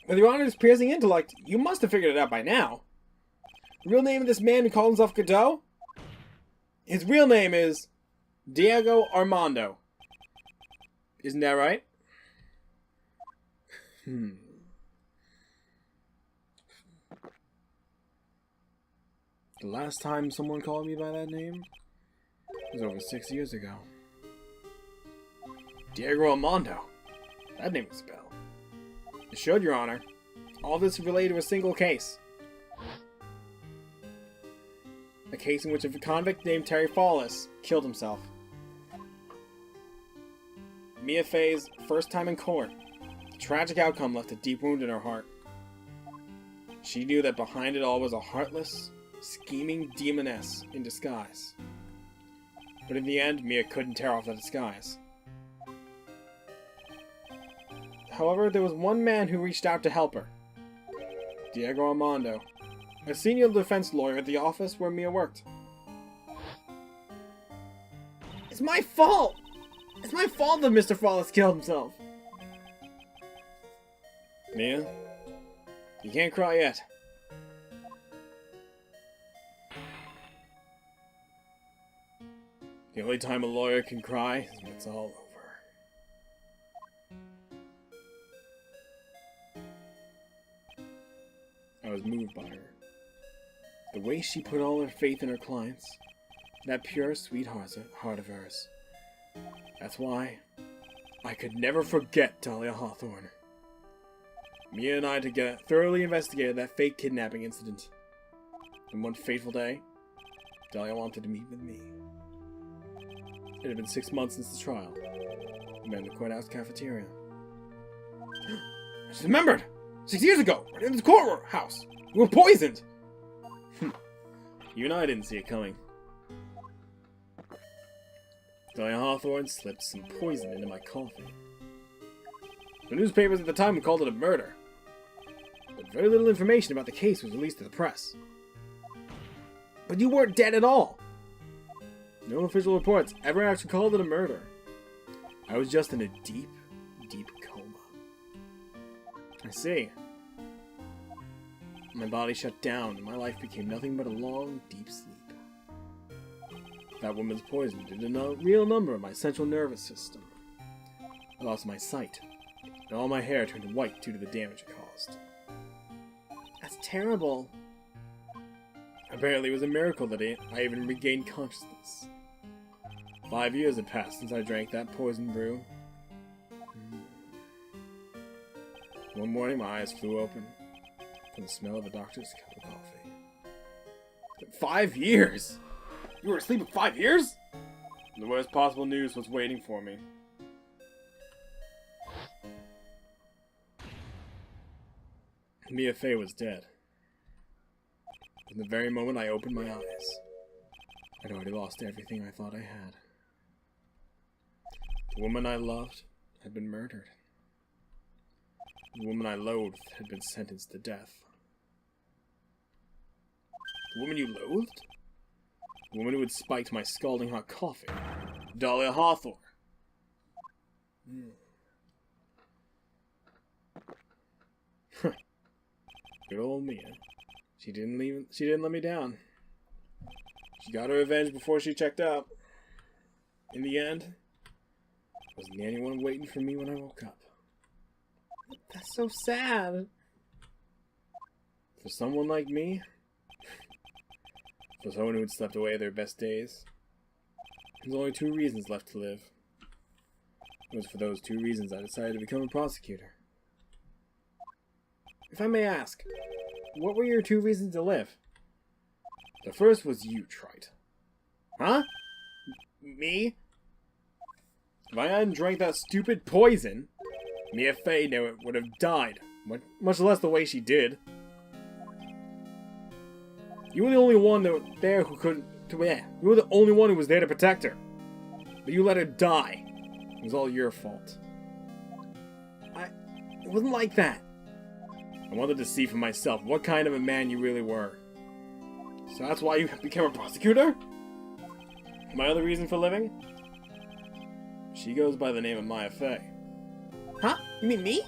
With your honor's piercing intellect, you must have figured it out by now. The real name of this man who called himself Godot? His real name is Diego Armando. Isn't that right? The last time someone called me by that name was over 6 years ago. Diego Armando. That name was a bell. It should, Your Honor. All this is related to a single case. A case in which a convict named Terry Fallis killed himself. Mia Fey's first time in court. The tragic outcome left a deep wound in her heart. She knew that behind it all was a heartless, scheming demoness in disguise. But in the end, Mia couldn't tear off the disguise. However, there was one man who reached out to help her. Diego Armando, a senior defense lawyer at the office where Mia worked. It's my fault! It's my fault that Mr. Fallis killed himself! Mia, you can't cry yet. The only time a lawyer can cry is when it's all over. I was moved by her. The way she put all her faith in her clients. That pure, sweet heart of hers. That's why I could never forget Dahlia Hawthorne. Mia and I together thoroughly investigated that fake kidnapping incident. And one fateful day, Dahlia wanted to meet with me. It had been 6 months since the trial. We met in the courthouse cafeteria. I just remembered! 6 years ago, right in the courthouse! We were poisoned! You and I didn't see it coming. Dahlia Hawthorne slipped some poison into my coffee. The newspapers at the time called it a murder. But very little information about the case was released to the press. But you weren't dead at all! No official reports ever actually called it a murder. I was just in a deep, deep coma. I see. My body shut down and my life became nothing but a long, deep sleep. That woman's poison did a real number on my central nervous system. I lost my sight, and all my hair turned white due to the damage it caused. That's terrible. Apparently it was a miracle that I even regained consciousness. 5 years had passed since I drank that poison brew. One morning my eyes flew open from the smell of a doctor's cup of coffee. 5 years? You were asleep for 5 years? The worst possible news was waiting for me. Mia Fey was dead. From the very moment I opened my eyes, I'd already lost everything I thought I had. The woman I loved had been murdered. The woman I loathed had been sentenced to death. The woman you loathed? The woman who had spiked my scalding hot coffee. Dahlia Hawthorne. Good old Mia. She didn't let me down. She got her revenge before she checked out. In the end, wasn't anyone waiting for me when I woke up. That's so sad. For someone like me, for someone who had slept away their best days, there's only 2 reasons left to live. It was for those 2 reasons I decided to become a prosecutor. If I may ask, what were your 2 reasons to live? The first was you, Wright. Huh? Me? If I hadn't drank that stupid poison, Mia Fey would have died, much less the way she did. You were the only one that was there who couldn't. You were the only one who was there to protect her. But you let her die. It was all your fault. It wasn't like that. I wanted to see for myself what kind of a man you really were. So that's why you became a prosecutor? My other reason for living? She goes by the name of Mia Fey. Huh? You mean me?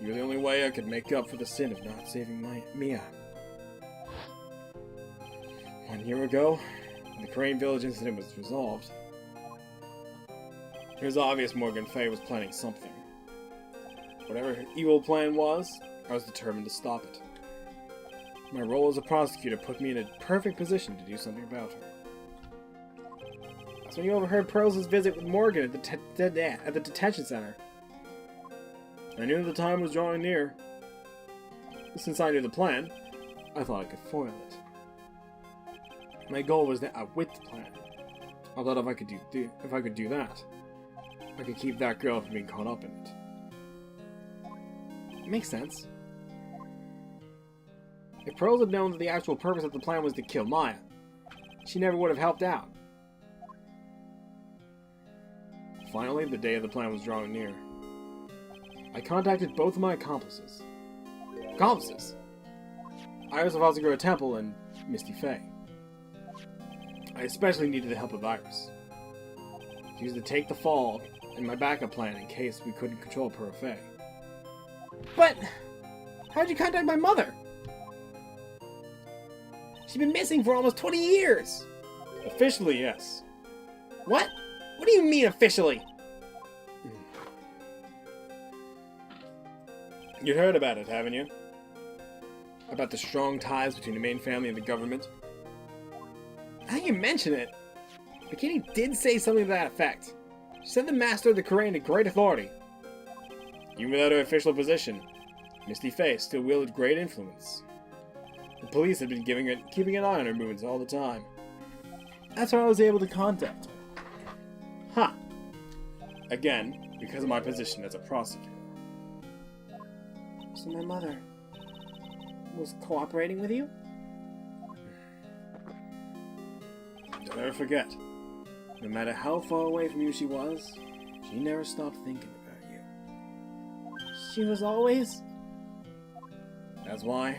You're the only way I could make up for the sin of not saving Mia. 1 year ago, the Crane Village incident was resolved. It was obvious Morgan Fay was planning something. Whatever her evil plan was, I was determined to stop it. My role as a prosecutor put me in a perfect position to do something about her. That's when you overheard Pearls' visit with Morgan at the detention center. I knew the time was drawing near. Since I knew the plan, I thought I could foil it. My goal was to outwit the plan. I thought if I could do that, I could keep that girl from being caught up in it. It makes sense. If Pearls had known that the actual purpose of the plan was to kill Maya, she never would have helped out. Finally, the day of the plan was drawing near. I contacted both of my accomplices. Accomplices? Iris of Azagura Temple and Misty Fay. I especially needed the help of Iris. She was to take the fall in my backup plan in case we couldn't control Pearl Fay. But how'd you contact my mother? She's been missing for almost 20 years! Officially, yes. What? What do you mean, officially? You heard about it, haven't you? About the strong ties between the main family and the government? I think you mentioned it. Bikini did say something to that effect. She said the Master of the Korean had great authority. Even without her official position, Misty Fay still wielded great influence. The police had been keeping an eye on her movements all the time. That's how I was able to contact her. Huh. Again, because of my position as a prosecutor. So my mother was cooperating with you? Don't ever forget, no matter how far away from you she was, she never stopped thinking about you. She was always? That's why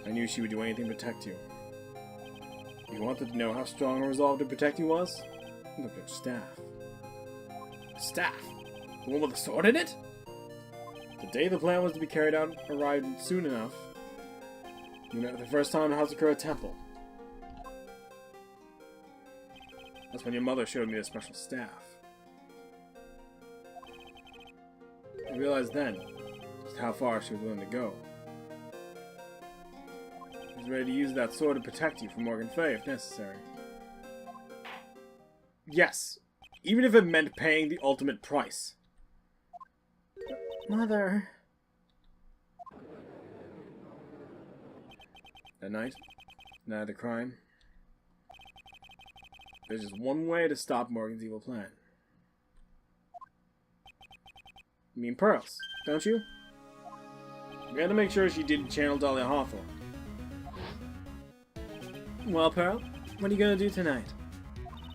I knew she would do anything to protect you. You wanted to know how strong her resolve to protect you was? Look at her staff. Staff? The one with the sword in it? The day the plan was to be carried out arrived soon enough. We met for the first time in Hazakura Temple. That's when your mother showed me the special staff. I realized then just how far she was willing to go. She was ready to use that sword to protect you from Morgan Fay if necessary. Yes, even if it meant paying the ultimate price. Mother. That night of the crime, there's just one way to stop Morgan's evil plan. You mean Pearls, don't you? We had to make sure she didn't channel Dahlia Hawthorne. Well, Pearl, what are you gonna do tonight?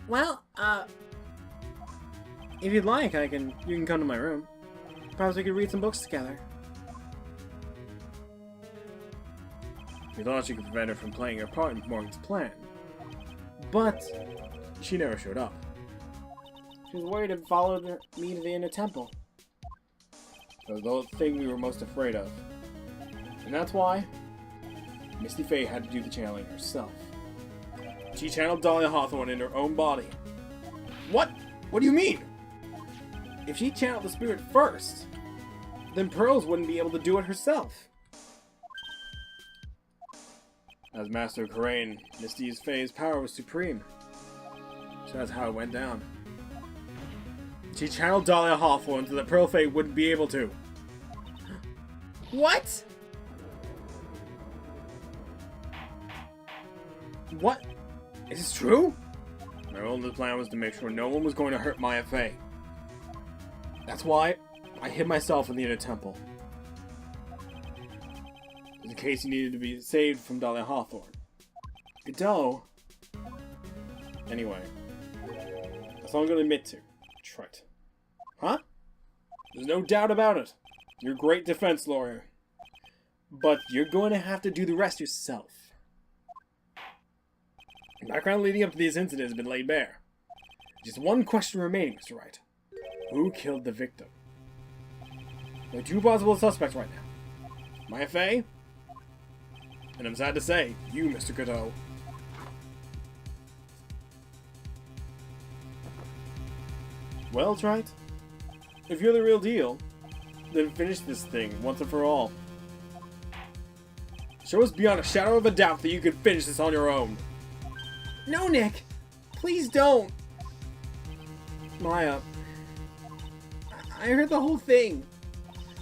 Well, if you'd like, you can come to my room. Perhaps we could read some books together. We thought she could prevent her from playing her part in Morgan's plan. But she never showed up. She was worried and followed me to the inner temple. That was the thing we were most afraid of. And that's why Misty Fay had to do the channeling herself. She channeled Dahlia Hawthorne in her own body. What? What do you mean? If she channeled the spirit first, then Pearls wouldn't be able to do it herself. As Master of Korean, Misty Fay's power was supreme. So that's how it went down. She channeled Dahlia Hawthorne so that Pearl Fay wouldn't be able to. What? What? Is this true? My only plan was to make sure no one was going to hurt Maya Fay. That's why I hid myself in the inner temple. In case you needed to be saved from Dahlia Hawthorne. Godot. Anyway. That's all I'm gonna admit to. Trite. Huh? There's no doubt about it. You're a great defense lawyer. But you're going to have to do the rest yourself. The background leading up to these incidents has been laid bare. Just one question remaining, Mr. Wright. Who killed the victim? There are two possible suspects right now. Maya Fey, and I'm sad to say, you, Mr. Godot. Well, Wright, if you're the real deal, then finish this thing once and for all. Show us beyond a shadow of a doubt that you can finish this on your own. No, Nick! Please don't! Maya, I heard the whole thing.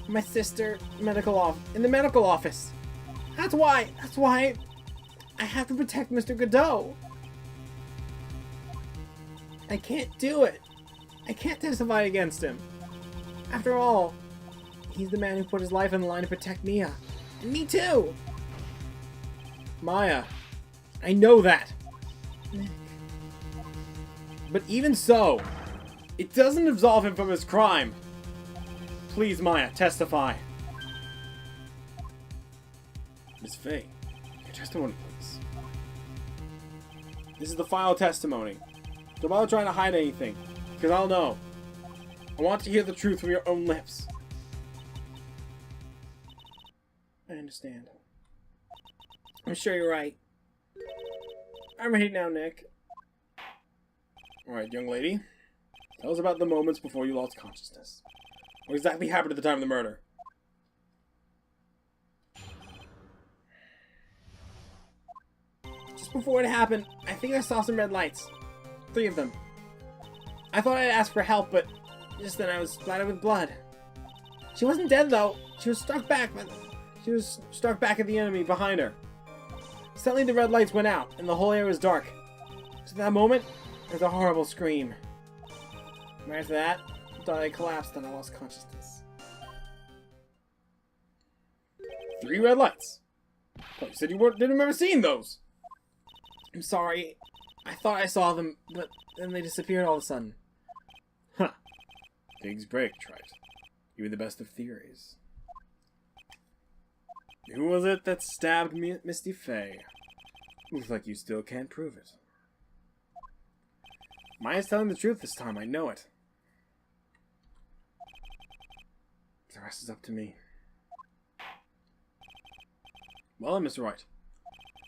My sister, in the medical office. That's why I have to protect Mr. Godot. I can't do it. I can't testify against him. After all, he's the man who put his life on the line to protect Mia. And me too! Maya, I know that. But even so, it doesn't absolve him from his crime. Please, Maya, testify. Miss Fey, your testimony, please. This is the final testimony. Don't bother trying to hide anything, because I'll know. I want to hear the truth from your own lips. I understand. I'm sure you're right. I'm ready now, Nick. Alright, young lady. Tell us about the moments before you lost consciousness. What exactly happened at the time of the murder? Just before it happened, I think I saw some red lights. 3 of them. I thought I'd ask for help, but just then I was splattered with blood. She wasn't dead, though. She was struck back, but she was struck back at the enemy behind her. Suddenly the red lights went out, and the whole area was dark. So at that moment, there was a horrible scream. Right after that, I thought I collapsed and I lost consciousness. 3 red lights? Oh, you said you didn't remember seeing those! I'm sorry. I thought I saw them, but then they disappeared all of a sudden. Huh. Pigs break, Wright. Even the best of theories. Who was it that stabbed Misty Fey? Looks like you still can't prove it. Maya's telling the truth this time, I know it. The rest is up to me. Well then, Mr. Wright.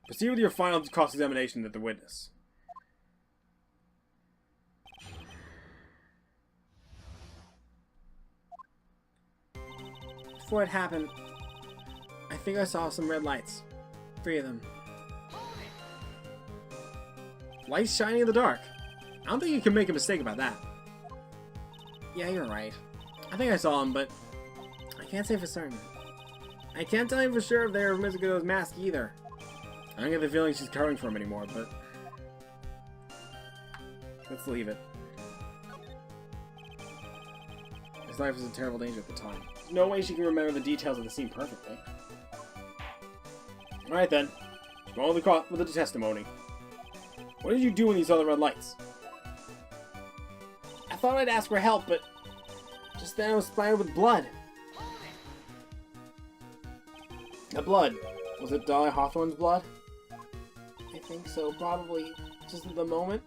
Proceed with your final cross-examination of the witness. Before it happened, I think I saw some red lights. 3 of them. Lights shining in the dark. I don't think you can make a mistake about that. Yeah, you're right. I think I saw them, but I can't say for certain. I can't tell you for sure if they're Miss Godot's mask either. I don't get the feeling she's covering for him anymore, but let's leave it. His life was in terrible danger at the time. There's no way she can remember the details of the scene perfectly. Alright then. Go on with the testimony. What did you do when you saw the red lights? I thought I'd ask for help, but just then I was splattered with blood. The blood. Was it Dolly Hawthorne's blood? I think so, probably. Just at the moment,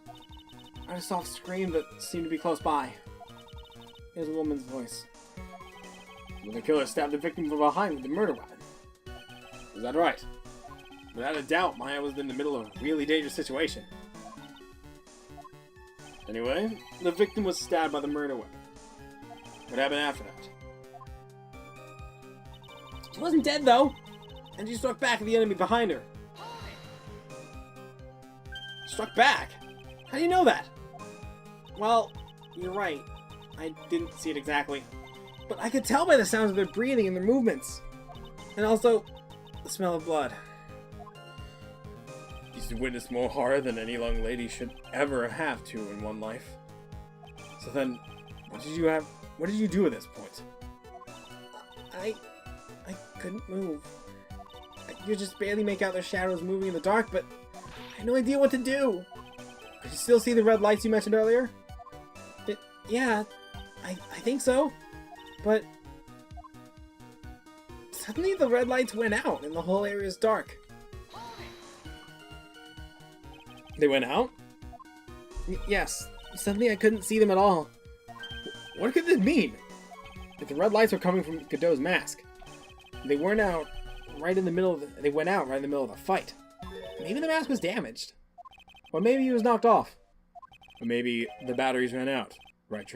I heard a soft scream that seemed to be close by. It was a woman's voice. When the killer stabbed the victim from behind with the murder weapon. Is that right? Without a doubt, Maya was in the middle of a really dangerous situation. Anyway, the victim was stabbed by the murder weapon. What happened after that? She wasn't dead, though! And she struck back at the enemy behind her. Struck back? How do you know that? Well, you're right. I didn't see it exactly. But I could tell by the sounds of their breathing and their movements. And also, the smell of blood. You witnessed more horror than any young lady should ever have to in one life. So then, what did you do at this point? I couldn't move. I could just barely make out their shadows moving in the dark, but I had no idea what to do. Could you still see the red lights you mentioned earlier? Yeah, I think so. But suddenly the red lights went out and the whole area is dark. They went out? Yes. Suddenly I couldn't see them at all. What could this mean? If the red lights were coming from Godot's mask, they went out right in the middle of the fight. Maybe the mask was damaged. Or maybe he was knocked off. Or maybe the batteries ran out. Right.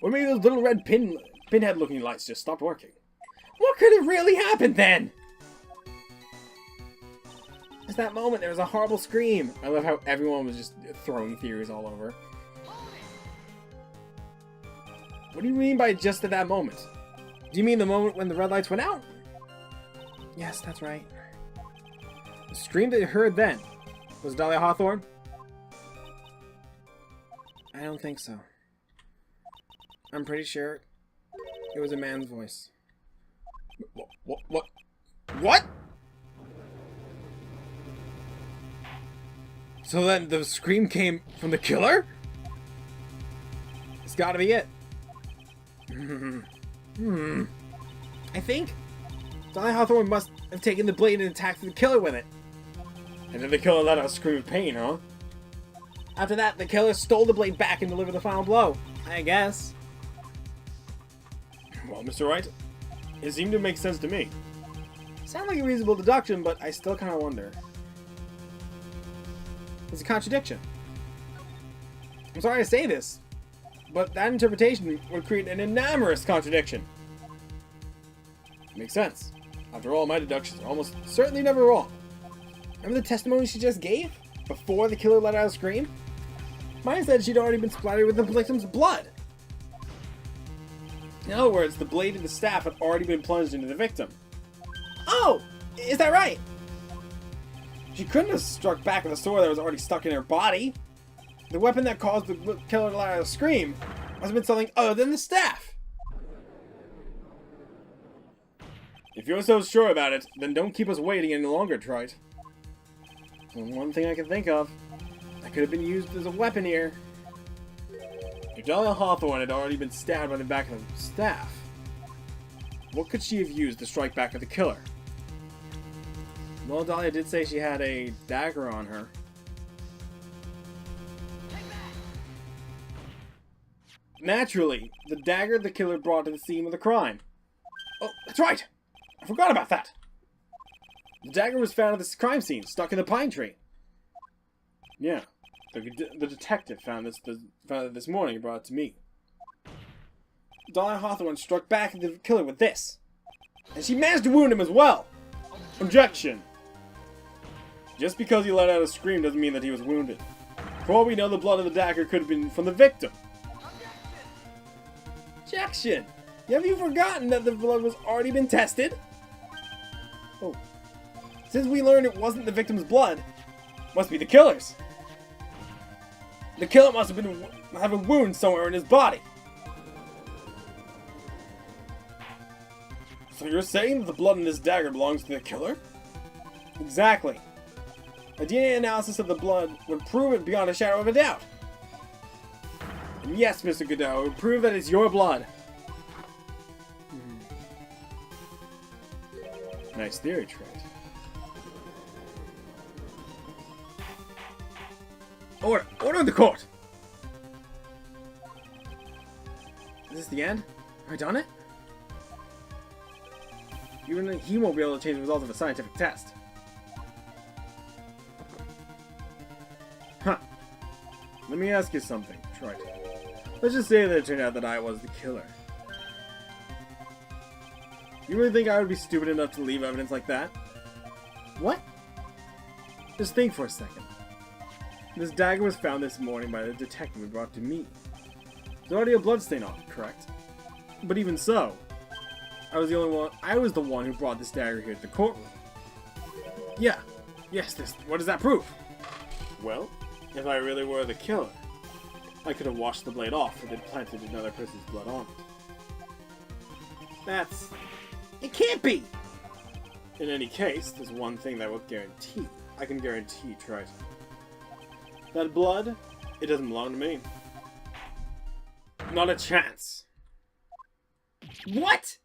Or maybe those little red pinhead-looking lights just stopped working. What could have really happened then? At that moment, there was a horrible scream. I love how everyone was just throwing theories all over. What do you mean by just at that moment? Do you mean the moment when the red lights went out? Yes, that's right. The scream that you heard then, was Dahlia Hawthorne? I don't think so. I'm pretty sure it was a man's voice. What? So then the scream came from the killer? It's gotta be it. I think Dahlia Hawthorne must have taken the blade and attacked the killer with it. And then the killer let out a scream of pain, huh? After that, the killer stole the blade back and delivered the final blow. I guess. Well, Mr. Wright, it seemed to make sense to me. Sounds like a reasonable deduction, but I still kind of wonder. It's a contradiction. I'm sorry to say this, but that interpretation would create an enormous contradiction. Makes sense. After all, my deductions are almost certainly never wrong. Remember the testimony she just gave? Before the killer let out a scream? Mine said she'd already been splattered with the victim's blood. In other words, the blade and the staff had already been plunged into the victim. Oh! Is that right? She couldn't have struck back with a sword that was already stuck in her body. The weapon that caused the killer to let out a scream must have been something other than the staff. If you're so sure about it, then don't keep us waiting any longer, Trite. One thing I can think of, that could have been used as a weapon here. If Dahlia Hawthorne had already been stabbed by the back of the staff, what could she have used to strike back at the killer? Well, Dahlia did say she had a dagger on her. Naturally, the dagger the killer brought to the scene of the crime. Oh, that's right! I forgot about that! The dagger was found at this crime scene, stuck in the pine tree. Yeah, the detective found it this morning and brought it to me. Dahlia Hawthorne struck back at the killer with this. And she managed to wound him as well! Objection! Just because he let out a scream doesn't mean that he was wounded. For all we know, the blood of the dagger could have been from the victim. Objection! Have you forgotten that the blood was already been tested? Oh. Since we learned it wasn't the victim's blood, must be the killer's. The killer must have a wound somewhere in his body. So you're saying that the blood in this dagger belongs to the killer? Exactly. A DNA analysis of the blood would prove it beyond a shadow of a doubt. And yes, Mr. Godot, it would prove that it's your blood. Nice theory, Trent. Order in the court! Is this the end? Have I done it? Even he won't be able to change the results of a scientific test. Huh. Let me ask you something, Trite. Let's just say that it turned out that I was the killer. You really think I would be stupid enough to leave evidence like that? What? Just think for a second. This dagger was found this morning by the detective who brought it to me. There's already a bloodstain on it, correct? But even so, I was the one who brought this dagger here to the courtroom. Yeah. Yes, what does that prove? Well, if I really were the killer, I could have washed the blade off and then planted another person's blood on it. It can't be! In any case, there's one thing that I can guarantee, Trite. That blood, it doesn't belong to me. Not a chance. What?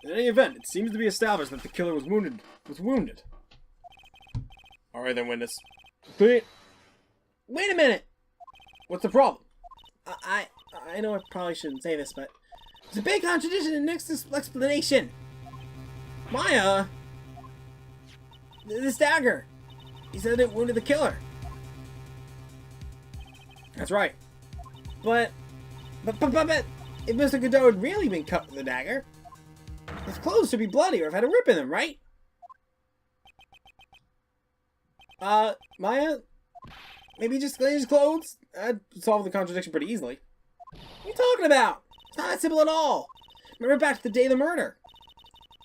In any event, it seems to be established that the killer was wounded. Alright then, witness. Wait a minute! What's the problem? I know I probably shouldn't say this, but there's a big contradiction in Nick's explanation. Maya, this dagger, he said it wounded the killer. That's right. But if Mr. Godot had really been cut with the dagger, his clothes should be bloody or have had a rip in them, right? Maya, maybe just clean his clothes? I'd solve the contradiction pretty easily. What are you talking about? It's not that simple at all. Remember back to the day of the murder.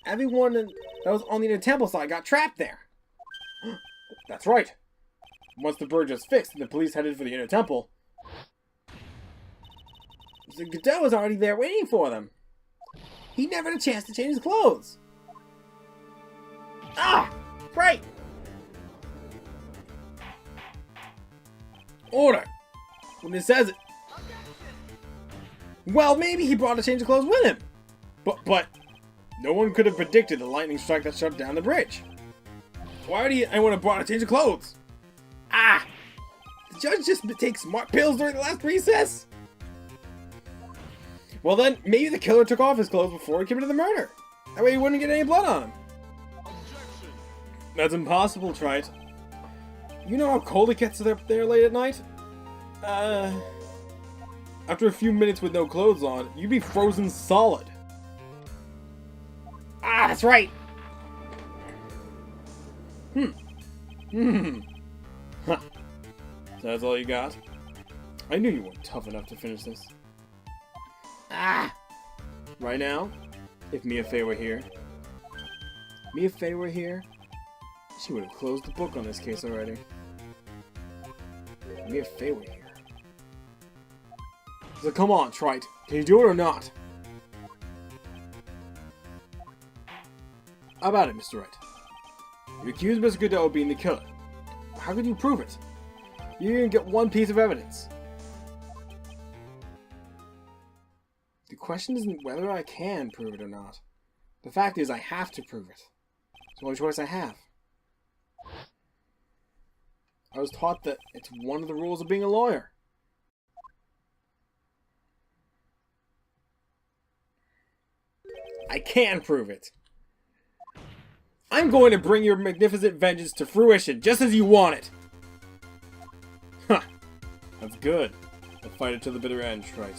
Everyone that was on the inner temple side got trapped there. That's right. Once the bridge was fixed and the police headed for the inner temple, Mr. Godot was already there waiting for them. He never had a chance to change his clothes. Ah! Right! Order! When it says it. Well, maybe he brought a change of clothes with him. But no one could have predicted the lightning strike that shut down the bridge. Why would anyone have brought a change of clothes? Ah! The judge just take smart pills during the last recess? Well then, maybe the killer took off his clothes before he committed the murder. That way he wouldn't get any blood on him. Objection. That's impossible, Wright. You know how cold it gets up there late at night? After a few minutes with no clothes on, you'd be frozen solid. Ah, that's right! Huh. So that's all you got? I knew you weren't tough enough to finish this. Ah! Right now, if Mia Fey were here, she would have closed the book on this case already. If Mia Fey were here. So come on, Trite. Can you do it or not? How about it, Mr. Wright? You accuse Mr. Godot of being the killer. How could you prove it? You didn't get one piece of evidence. The question isn't whether I can prove it or not. The fact is I have to prove it. It's the only choice I have. I was taught that it's one of the rules of being a lawyer. I can prove it. I'm going to bring your magnificent vengeance to fruition, just as you want it. Huh. That's good. I'll fight it to the bitter end, Wright.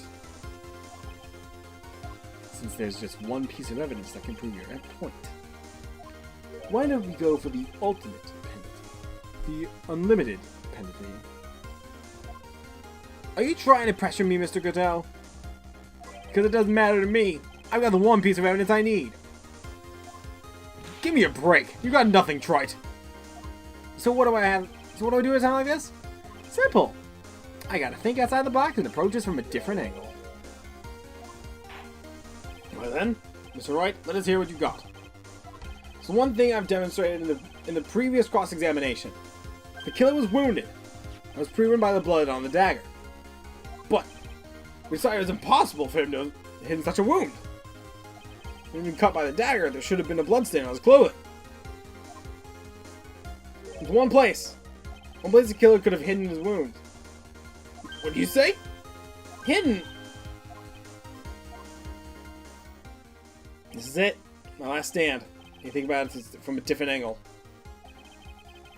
Since there's just one piece of evidence that can prove your point. Why don't we go for the ultimate penalty? The unlimited penalty. Are you trying to pressure me, Mr. Godot? Because it doesn't matter to me. I've got the one piece of evidence I need. Give me a break. You got nothing, Trite. So what do I have? So what do I do at a time like this? Simple. I gotta think outside the box and approach this from a different angle. Well then, Mr. Wright, let us hear what you got. So one thing I've demonstrated in the previous cross-examination. The killer was wounded. That was proven by the blood on the dagger. But we decided it was impossible for him to have hidden such a wound. When he was cut by the dagger, there should have been a bloodstain on his clothing. There's one place. One place the killer could have hidden his wound. What do you say? Hidden? This is it. My last stand. You think about it from a different angle.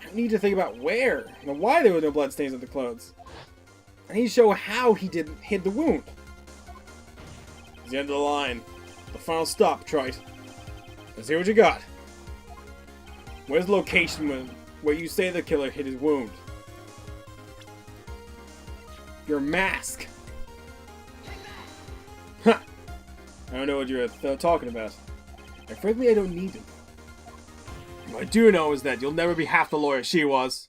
I need to think about where and why there were no bloodstains on the clothes. I need to show how he hid the wound. It's the end of the line. The final stop, Trite. Let's hear what you got. Where's the location where you say the killer hid his wound? Your mask. Ha! I don't know what you're talking about. And frankly, I don't need to. What I do know is that you'll never be half the lawyer she was.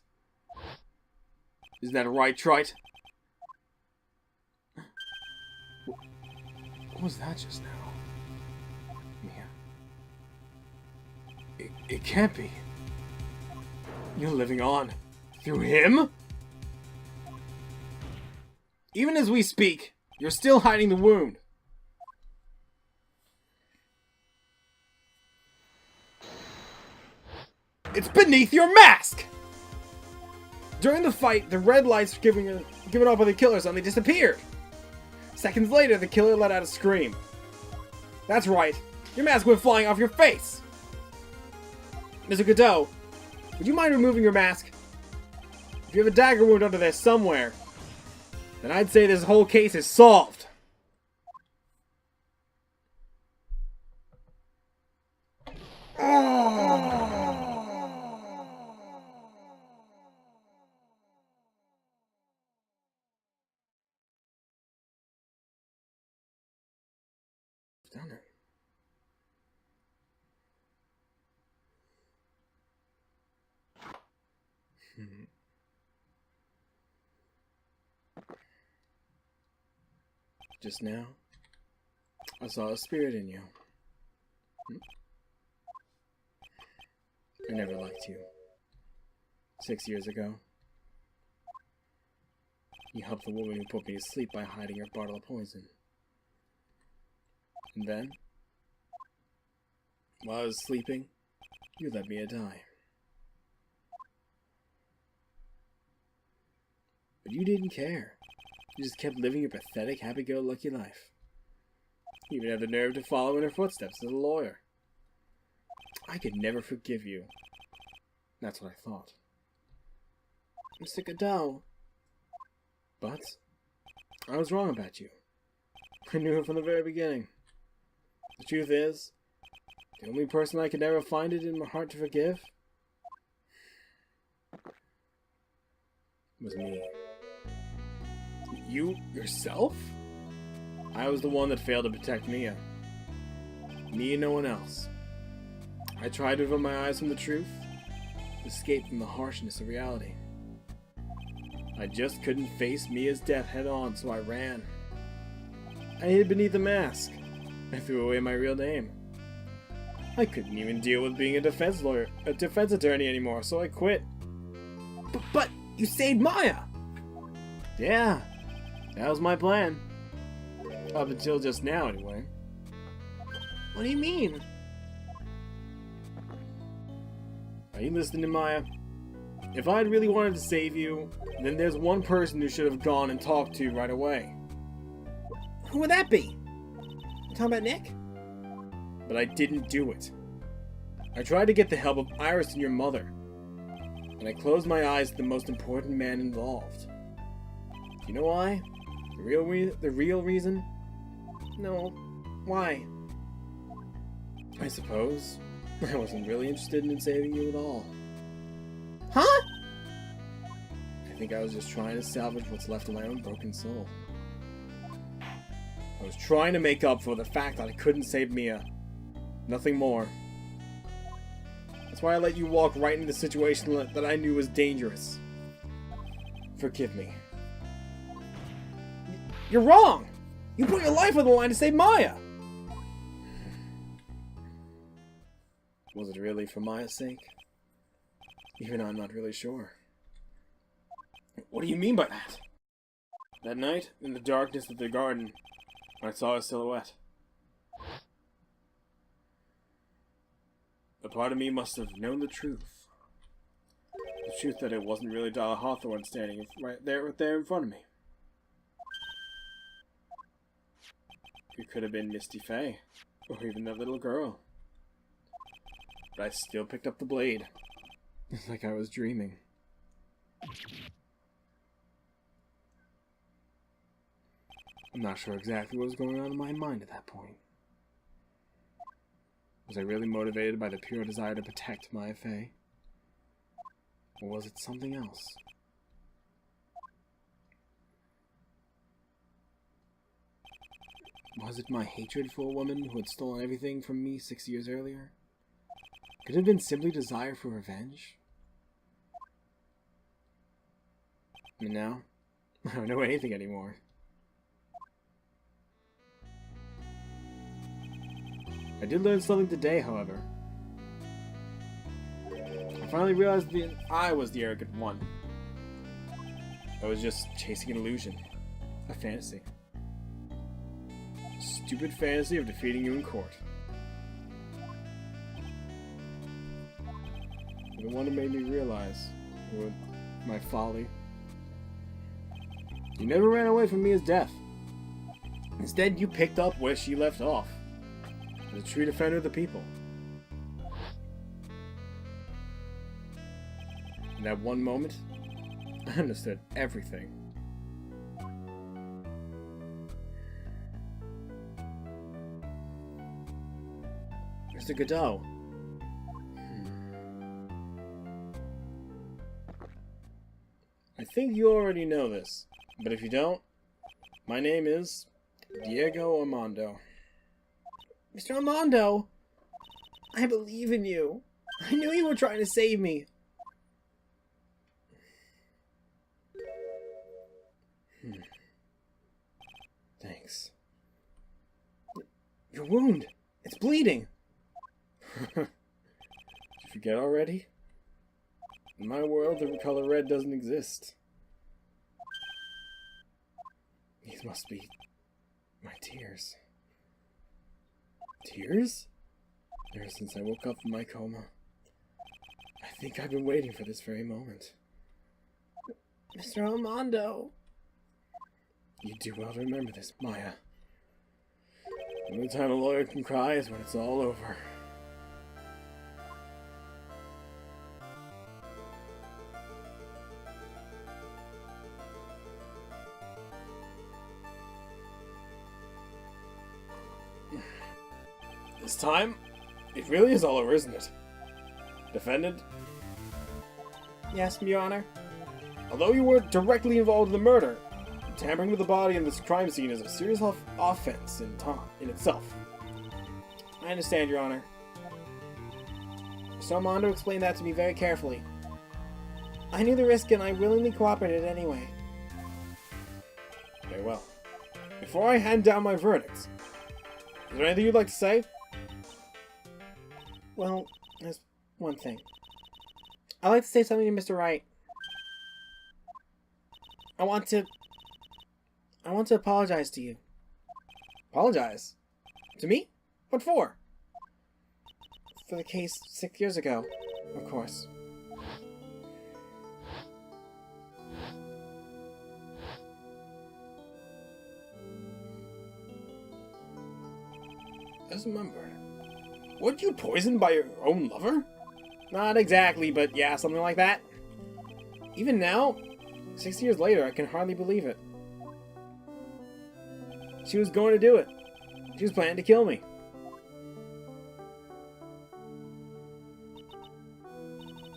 Isn't that right, Trite? What was that just now? Mia. It can't be. You're living on. Through him? Even as we speak, you're still hiding the wound. It's beneath your mask! During the fight, the red lights given off by the killer suddenly disappeared. Seconds later, the killer let out a scream. That's right. Your mask went flying off your face. Mr. Godot, would you mind removing your mask? If you have a dagger wound under there somewhere, then I'd say this whole case is solved. Down there. Just now, I saw a spirit in you. I never liked you. 6 years ago, you helped the woman who put me to sleep by hiding her bottle of poison. And then, while I was sleeping, you let me die. But you didn't care. You just kept living your pathetic, happy-go-lucky life. You even had the nerve to follow in her footsteps as a lawyer. I could never forgive you. That's what I thought. Mr. Godot. But I was wrong about you. I knew it from the very beginning. The truth is, the only person I could never find it in my heart to forgive was me. You, yourself? I was the one that failed to protect Mia. Me and no one else. I tried to avert my eyes from the truth, escape from the harshness of reality. I just couldn't face Mia's death head on, so I ran. I hid beneath the mask. I threw away my real name. I couldn't even deal with being a defense attorney anymore, so I quit. But you saved Maya! Yeah, that was my plan. Up until just now, anyway. What do you mean? Are you listening to Maya? If I'd really wanted to save you, then there's one person who should have gone and talked to right away. Who would that be? You talking about Nick? But I didn't do it. I tried to get the help of Iris and your mother. And I closed my eyes to the most important man involved. You know why? The real reason? No. Why? I suppose I wasn't really interested in saving you at all. Huh? I think I was just trying to salvage what's left of my own broken soul. I was trying to make up for the fact that I couldn't save Mia. Nothing more. That's why I let you walk right into the situation that I knew was dangerous. Forgive me. You're wrong! You put your life on the line to save Maya! Was it really for Maya's sake? Even I'm not really sure. What do you mean by that? That night, in the darkness of the garden, I saw a silhouette. A part of me must have known the truth. The truth that it wasn't really Dala Hawthorne standing right there in front of me. It could have been Misty Faye, or even that little girl. But I still picked up the blade. It's like I was dreaming. I'm not sure exactly what was going on in my mind at that point. Was I really motivated by the pure desire to protect Maya Faye? Or was it something else? Was it my hatred for a woman who had stolen everything from me 6 years earlier? Could it have been simply desire for revenge? And now, I don't know anything anymore. I did learn something today, however. I finally realized that I was the arrogant one. I was just chasing an illusion. A fantasy. A stupid fantasy of defeating you in court. The one that made me realize my folly. You never ran away from Mia's death. Instead, you picked up where she left off. As a true defender of the people. In that one moment, I understood everything. Mr. Godot. I think you already know this, but if you don't, my name is Diego Armando. Mr. Armando, I believe in you. I knew you were trying to save me. Thanks. Your wound, it's bleeding. Did you forget already? In my world, the color red doesn't exist. These must be my tears. Tears? Ever since I woke up from my coma. I think I've been waiting for this very moment. Mr. Armando. You do well to remember this, Maya. The only time a lawyer can cry is when it's all over. This time, it really is all over, isn't it? Defendant? Yes, Your Honor. Although you weren't directly involved in the murder, tampering with the body in this crime scene is a serious offense in itself. I understand, Your Honor. Mr. Armando explained that to me very carefully. I knew the risk and I willingly cooperated anyway. Very well. Before I hand down my verdict, is there anything you'd like to say? Well, there's one thing. I'd like to say something to Mr. Wright. I want to apologize to you. Apologize? To me? What for? For the case 6 years ago, of course. Doesn't remember. Weren't you poisoned by your own lover? Not exactly, but yeah, something like that. Even now, 6 years later, I can hardly believe it. She was going to do it. She was planning to kill me.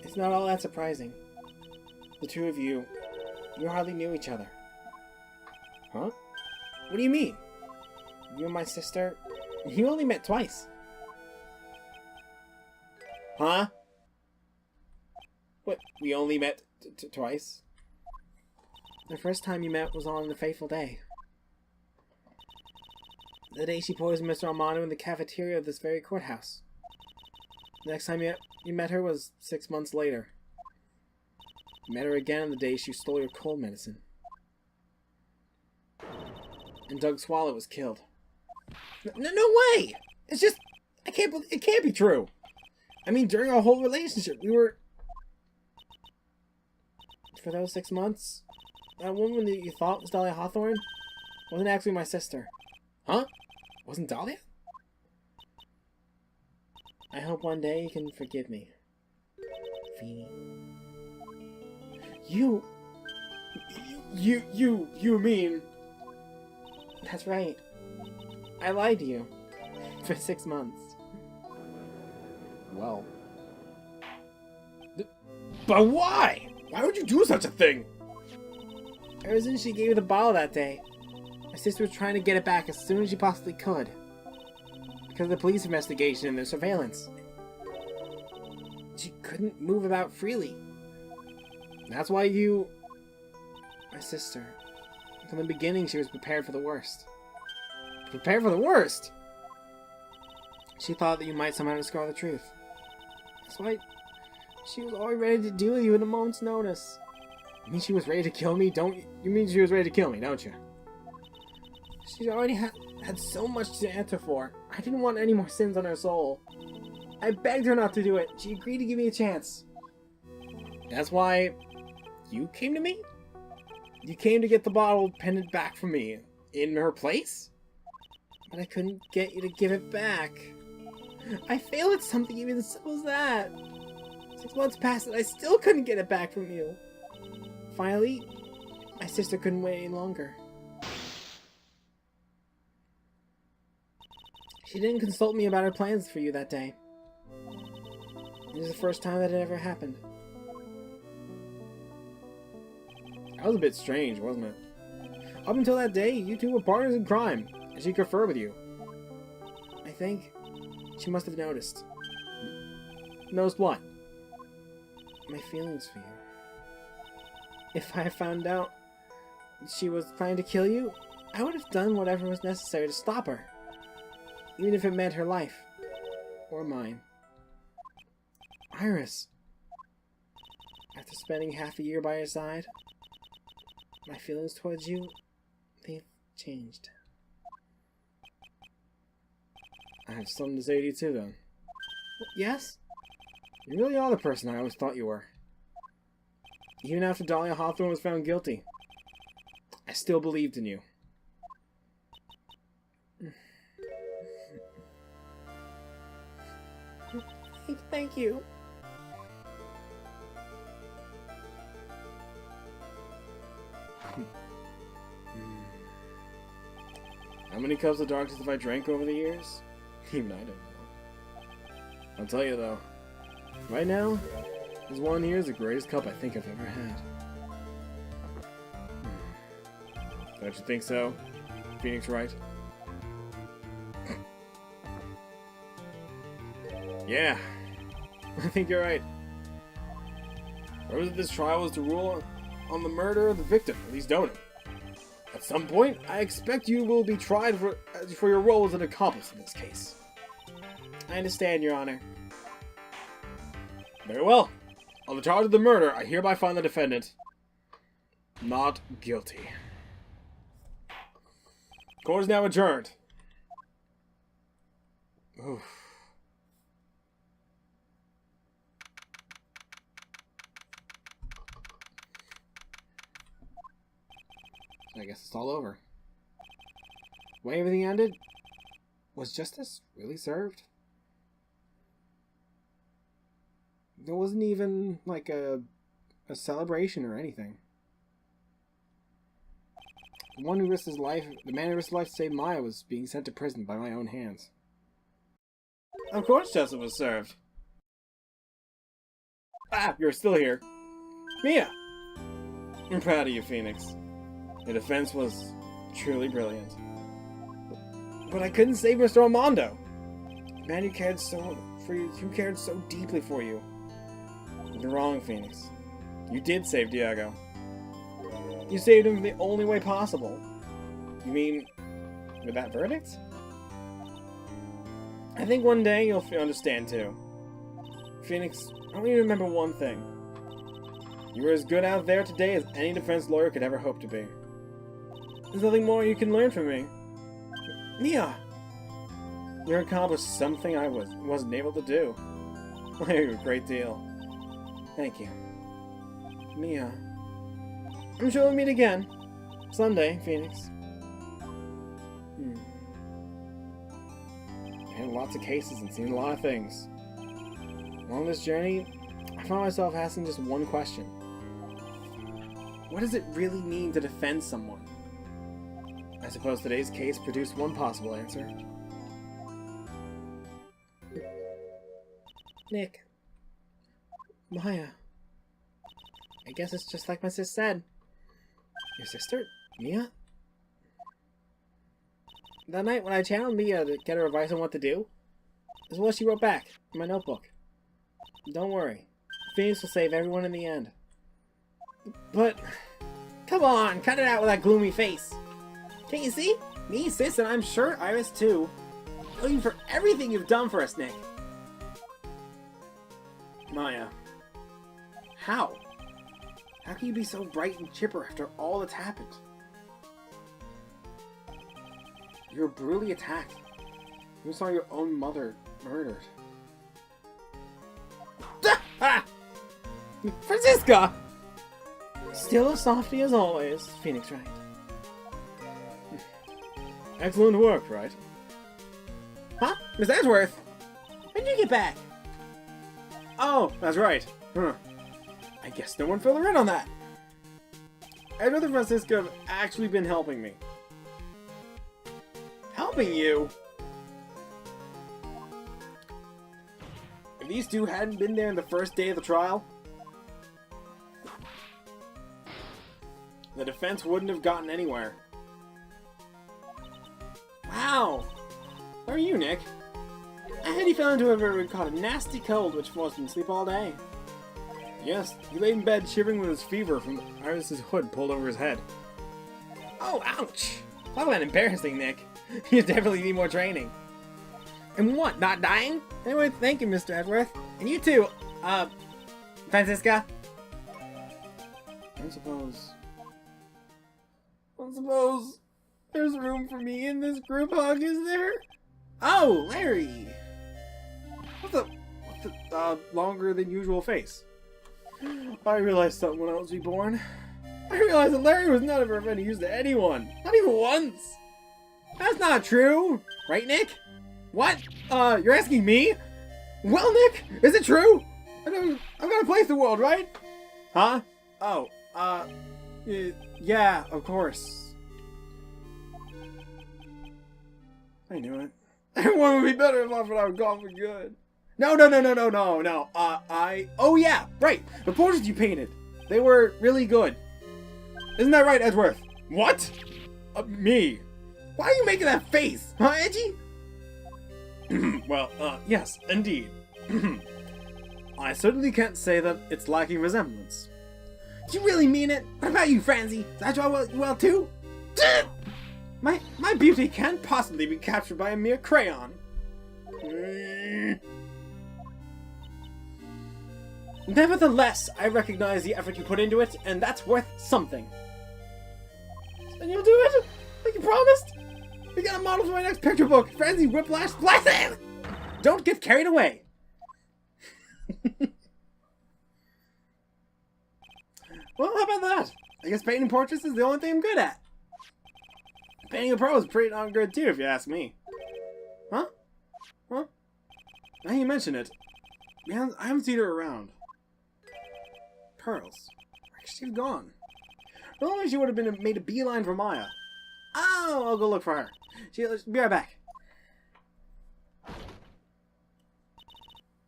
It's not all that surprising. The two of you hardly knew each other. Huh? What do you mean? You and my sister, you only met twice. Huh? What, we only met twice? The first time you met was on the fateful day. The day she poisoned Mr. Armando in the cafeteria of this very courthouse. The next time you met her was 6 months later. You met her again on the day she stole your cold medicine. And Doug Swallow was killed. No way! It's just, it can't be true. I mean, during our whole relationship, we were... For those 6 months, that woman that you thought was Dahlia Hawthorne wasn't actually my sister. Huh? Wasn't Dahlia? I hope one day you can forgive me, Feeny. You mean... That's right. I lied to you. For 6 months. Well... But why? Why would you do such a thing? Ever since she gave you the bottle that day, my sister was trying to get it back as soon as she possibly could. Because of the police investigation and their surveillance. She couldn't move about freely. That's why you... My sister. From the beginning, she was prepared for the worst. Prepared for the worst? She thought that you might somehow discover the truth. That's why she was always ready to deal with you at a moment's notice. You mean she was ready to kill me? You mean she was ready to kill me, don't you? She's already had so much to answer for. I didn't want any more sins on her soul. I begged her not to do it. She agreed to give me a chance. That's why you came to me? You came to get the bottle pendant back from me in her place? But I couldn't get you to give it back. I failed at something even as simple as that. 6 months passed and I still couldn't get it back from you. Finally, my sister couldn't wait any longer. She didn't consult me about her plans for you that day. It was the first time that it ever happened. That was a bit strange, wasn't it? Up until that day, you two were partners in crime, and she conferred with you. I think she must have noticed. Noticed what? My feelings for you. If I had found out she was planning to kill you, I would have done whatever was necessary to stop her. Even if it meant her life. Or mine. Iris. After spending half a year by your side, my feelings towards you, they've changed. I have something to say to you too, then. Yes? You really are the person I always thought you were. Even after Dahlia Hawthorne was found guilty, I still believed in you. Thank you. How many cups of darkness have I drank over the years? Even I don't know. I'll tell you though, right now, this one here is the greatest cup I think I've ever had. Don't you think so, Phoenix Wright? Yeah, I think you're right. Whether this trial was to rule on the murder of the victim, at least don't it? At some point, I expect you will be tried for your role as an accomplice in this case. I understand, Your Honor. Very well. On the charge of the murder, I hereby find the defendant not guilty. Court is now adjourned. Oof. I guess it's all over. The way everything ended, was justice really served? There wasn't even like a celebration or anything. The man who risked his life to save Maya was being sent to prison by my own hands. Of course justice was served. Ah, you're still here. Mia! I'm proud of you, Phoenix. Your defense was truly brilliant. But I couldn't save Mr. Armando. The man who cared so deeply for you. You're wrong, Phoenix. You did save Diego. You saved him the only way possible. You mean with that verdict? I think one day you'll understand too. Phoenix, I want you to remember one thing. You were as good out there today as any defense lawyer could ever hope to be. There's nothing more you can learn from me. Mia! You accomplished something I wasn't able to do. I owe you a great deal. Thank you. Mia. I'm sure we'll meet again. Someday, Phoenix. I had lots of cases and seen a lot of things. Along this journey, I found myself asking just one question. What does it really mean to defend someone? I suppose today's case produced one possible answer. Nick. Maya. I guess it's just like my sis said. Your sister? Mia? That night when I channeled Mia to get her advice on what to do, this is what she wrote back in my notebook. Don't worry. Phoenix will save everyone in the end. But... come on, cut it out with that gloomy face. Can't you see? Me, sis, and I'm sure Iris too. Thank you for everything you've done for us, Nick. Maya. How? How can you be so bright and chipper after all that's happened? You were brutally attacked. You saw your own mother murdered. Francisca! Still as softy as always, Phoenix Wright. Excellent work, Wright. Huh? Miss Edgeworth? When did you get back? Oh, that's right. Huh. I guess no one filled her in on that. Edgeworth and Francisca have actually been helping me. Helping you? If these two hadn't been there on the first day of the trial, the defense wouldn't have gotten anywhere. Wow! How are you, Nick? I heard he fell into a river and caught a nasty cold which forced him to sleep all day. Yes, he lay in bed shivering with his fever from Iris's hood pulled over his head. Oh, ouch! Talk about embarrassing, Nick. You definitely need more training. And what, not dying? Anyway, thank you, Mr. Edgeworth. And you too, Francisca. I suppose there's room for me in this group hug, is there? Oh, Larry! What's the longer than usual face? I realized something when I was reborn. I realized that Larry was never of any use to anyone. Not even once. That's not true. Right, Nick? What? You're asking me? Well, Nick, is it true? I've got to place the world, right? Huh? Oh, yeah, of course. I knew it. Everyone would be better off when I was gone for good. No. Oh yeah, right. The portraits you painted. They were really good. Isn't that right, Edgeworth? What? Me. Why are you making that face? Huh, Edgy? Well, yes, indeed. I certainly can't say that it's lacking resemblance. Do you really mean it? What about you, Francie? Is that draw well too? My beauty can't possibly be captured by a mere crayon. Nevertheless, I recognize the effort you put into it, and that's worth something. And you'll do it? Like you promised? We got a model for my next picture book. Francie Whiplash Blessing! Don't get carried away. Well, how about that? I guess painting portraits is the only thing I'm good at. Painting a pro is pretty darn good too, if you ask me. Huh? Now you mention it. Man, I haven't seen her around. Pearls. She's gone. Normally she would have been made a beeline for Maya. Oh, I'll go look for her. She'll be right back.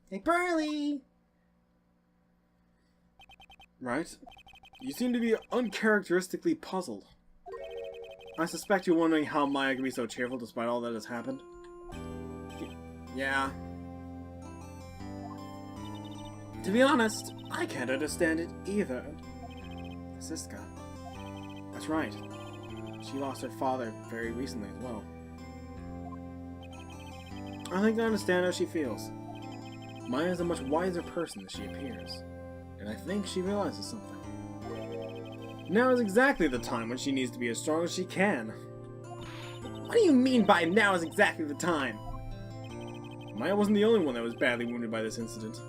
Hey, Pearly! Right. You seem to be uncharacteristically puzzled. I suspect you're wondering how Maya can be so cheerful despite all that has happened. Yeah. To be honest, I can't understand it either. Siska. That's right. She lost her father very recently as well. I think I understand how she feels. Maya is a much wiser person than she appears. And I think she realizes something. Now is exactly the time when she needs to be as strong as she can. What do you mean by now is exactly the time? Maya wasn't the only one that was badly wounded by this incident.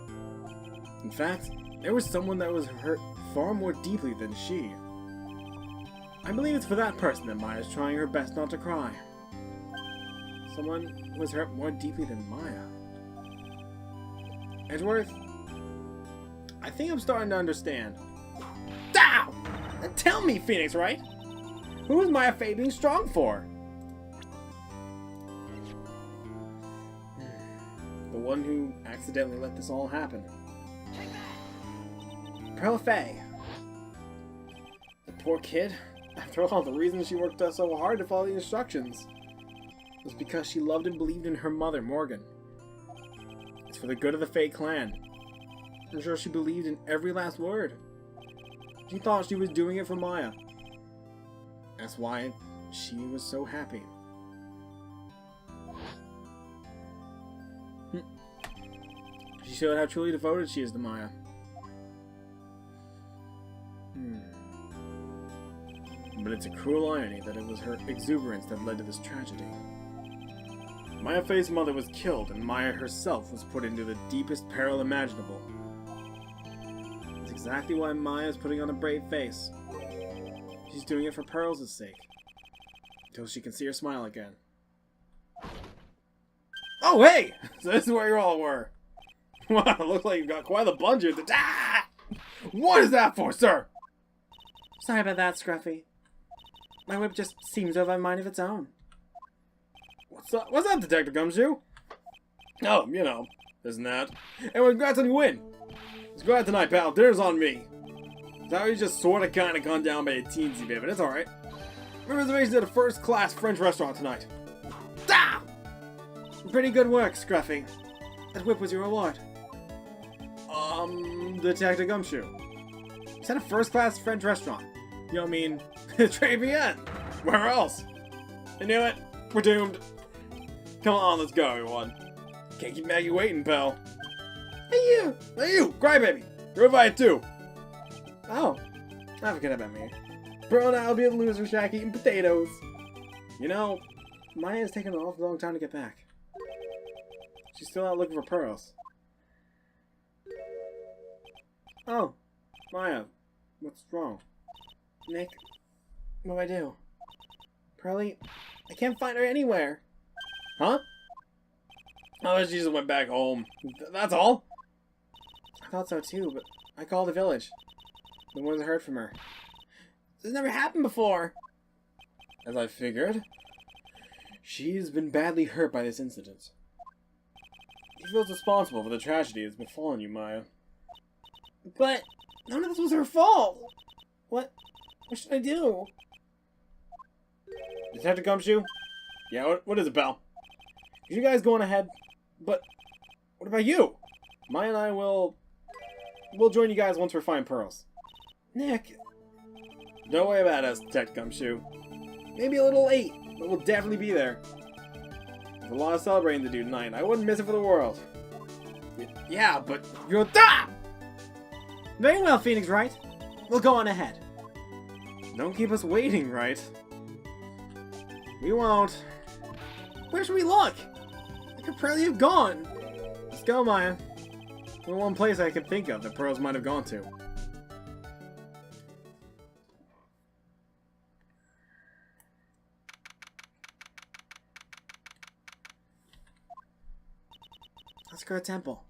In fact, there was someone that was hurt far more deeply than she. I believe it's for that person that Maya is trying her best not to cry. Someone who was hurt more deeply than Maya. Edgeworth, I think I'm starting to understand. Dow! Tell me, Phoenix, Wright? Who is Maya Fey being strong for? The one who accidentally let this all happen. Pearl Fey. The poor kid. After all, the reason she worked so hard to follow the instructions was because she loved and believed in her mother, Morgan. It's for the good of the Fey clan. I'm sure she believed in every last word. She thought she was doing it for Maya. That's why she was so happy. She showed how truly devoted she is to Maya. But it's a cruel irony that it was her exuberance that led to this tragedy. Maya Fey's mother was killed, and Maya herself was put into the deepest peril imaginable. That's exactly why Maya is putting on a brave face. She's doing it for Pearl's sake. Until she can see her smile again. Oh, hey! So this is where you all were. Wow, looks like you've got quite a bunch of the. Ah! What is that for, sir? Sorry about that, Scruffy. My whip just seems to have a mind of its own. What's up, Detective Gumshoe? Oh, you know, isn't that? Anyway, congrats on your win. It's glad tonight, pal. Dinner's on me. That was just sort of kind of gone down by a teensy bit, but it's alright. My reservation's at a first-class French restaurant tonight. Ah! Pretty good work, Scruffy. That whip was your reward. Detective Gumshoe. It's at a first-class French restaurant. You don't mean Très bien. Where else? I knew it. We're doomed. Come on, let's go, everyone. Can't keep Maggie waiting, pal. Hey, you! Hey, you! Crybaby! You're invited too! Oh, I forget about me. Bro and I'll be at the loser shack eating potatoes. You know, Maya's taken an awful long time to get back. She's still out looking for pearls. Oh, Maya, what's wrong? Nick, what do I do? Pearly, I can't find her anywhere. Huh? Oh, she just went back home. That's all? I thought so too, but I called the village. No one's heard from her. This never happened before. As I figured, she's been badly hurt by this incident. He feels responsible for the tragedy that's befallen you, Maya. But none of this was her fault. What should I do? Detective Gumshoe? Yeah, what is it, pal? You guys going ahead? But what about you? Maya and I we'll join you guys once we find pearls. Nick, don't worry about us, Detective Gumshoe. Maybe a little late, but we'll definitely be there. There's a lot of celebrating to do tonight. I wouldn't miss it for the world. Yeah, but you're very well, Phoenix Wright. We'll go on ahead. Don't keep us waiting, Wright. We won't. Where should we look? I could probably have gone. Let's go, Maya. Only one place I can think of that pearls might have gone to. Let's go to temple.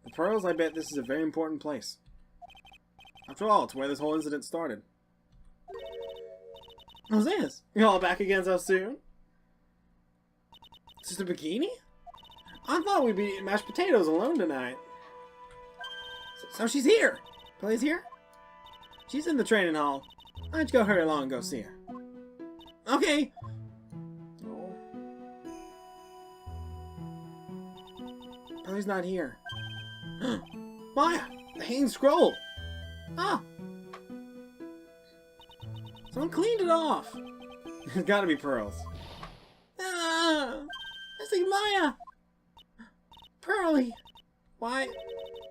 The pearls, I bet this is a very important place. After all, it's where this whole incident started. What's this? You're all back again so soon? Just a bikini? I thought we'd be eating mashed potatoes alone tonight. So she's here! Pearly's here? She's in the training hall. Why don't you go hurry along and go see her? Okay! Oh. Pearly's not here. Maya! The hanging scroll! Ah! Someone cleaned it off! It's gotta be pearls. Ah! I see Maya! Pearly! Why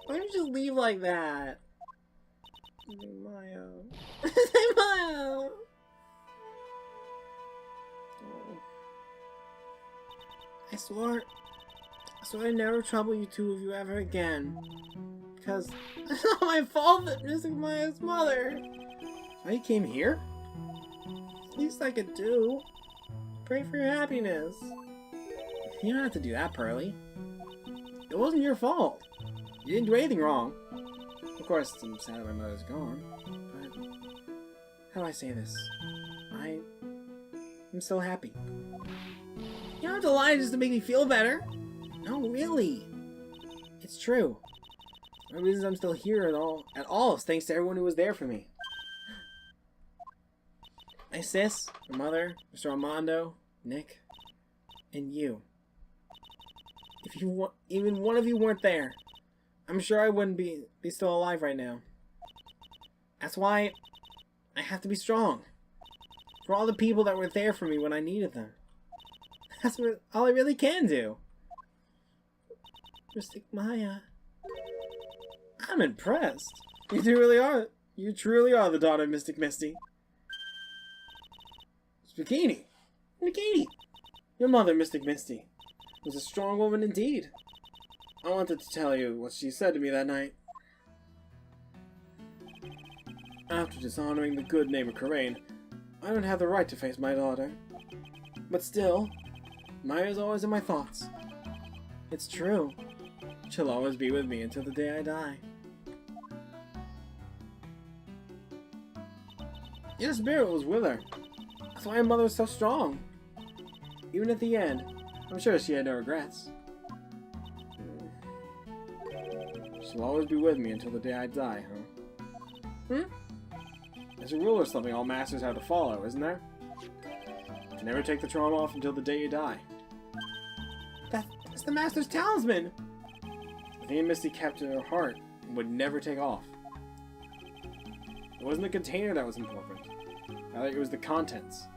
don't you just leave like that? Maya. Say Maya! Oh. I swore I'd never trouble you two of you ever again. Because it's not my fault that missing Maya's mother. So you came here? Least I could do. Pray for your happiness. You don't have to do that, Pearly. It wasn't your fault. You didn't do anything wrong. Of course, I'm sad my mother's gone, but how do I say this? I'm so happy. You don't have to lie just to make me feel better. No, really. It's true. The reason I'm still here at all is thanks to everyone who was there for me. My sis, my mother, Mr. Armando, Nick, and you. If even one of you weren't there, I'm sure I wouldn't be still alive right now. That's why I have to be strong. For all the people that were there for me when I needed them. That's all I really can do. Mystic Maya. I'm impressed. You truly are the daughter of Mystic Misty. Bikini. Bikini. Your mother, Mystic Misty, was a strong woman indeed. I wanted to tell you what she said to me that night. After dishonoring the good name of Karain, I don't have the right to face my daughter. But still, Maya's always in my thoughts. It's true. She'll always be with me until the day I die. Your spirit was with her. That's why her mother was so strong. Even at the end, I'm sure she had no regrets. She'll always be with me until the day I die, huh? There's a rule or something all masters have to follow, isn't there? To never take the throne off until the day you die. That's the master's talisman! The thing Misty kept in her heart would never take off. It wasn't the container that was important. Rather, it was the contents.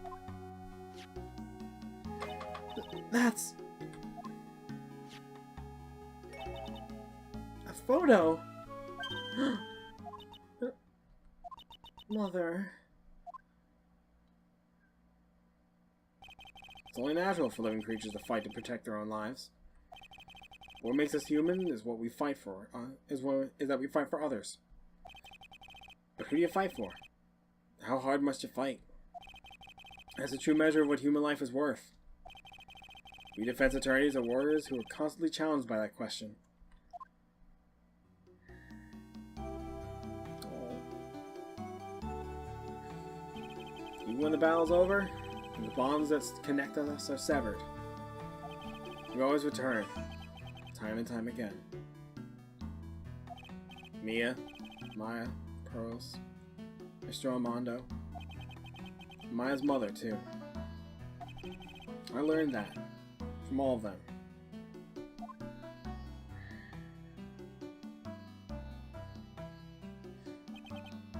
That's... a photo! Mother... It's only natural for living creatures to fight to protect their own lives. What makes us human is what we fight for. Is that we fight for others. But who do you fight for? How hard must you fight? That's a true measure of what human life is worth. We defense attorneys are warriors who are constantly challenged by that question. Even when the battle's over, and the bonds that connect us are severed, we always return, time and time again. Mia, Maya, Pearls, Mr. Armando, Maya's mother, too. I learned that from all of them.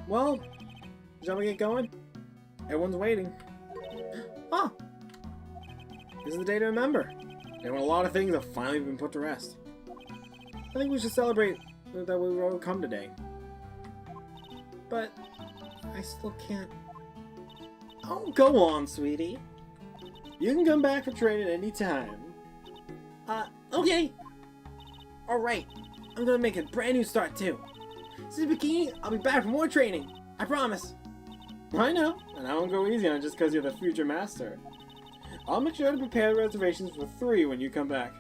Well, shall we get going? Everyone's waiting. Huh! This is the day to remember. And when a lot of things have finally been put to rest. I think we should celebrate that we were overcome today. But I still can't. Oh, go on, sweetie. You can come back for training any time. Okay. Alright. I'm gonna make a brand new start, too. Since Bikini, I'll be back for more training. I promise. I know, and I won't go easy on it just because you're the future master. I'll make sure to prepare the reservations for 3 when you come back.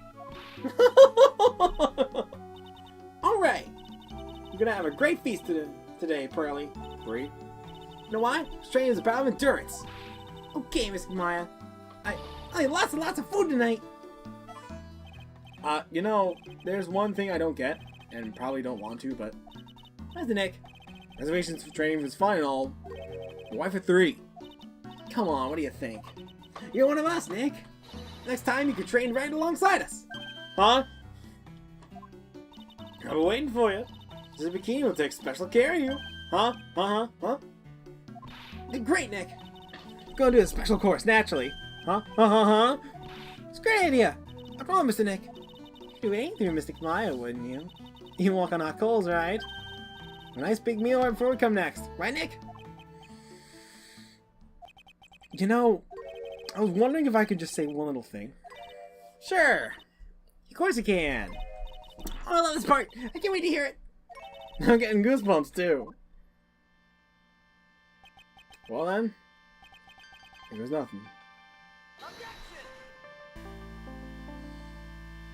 Alright. You're gonna have a great feast today, Pearly. 3. You know why? This training is about endurance. Okay, Miss Maya. I need lots and lots of food tonight. You know, there's one thing I don't get, and probably don't want to, but... How's the Nick? Reservations for training is fine and all. But why for 3? Come on, what do you think? You're one of us, Nick. Next time you can train right alongside us. Huh? I'm waiting for you. This Bikini will take special care of you. Huh? Huh? Great, Nick. Gonna do a special course, naturally. Huh? It's a great idea. I promise, Mr. Nick. You'd do anything for Mystic Maya, wouldn't you? You walk on hot coals, right? A nice big meal right before we come next. Right, Nick? You know, I was wondering if I could just say one little thing. Sure. Of course you can. Oh, I love this part. I can't wait to hear it. I'm getting goosebumps, too. Well, then. Here goes nothing.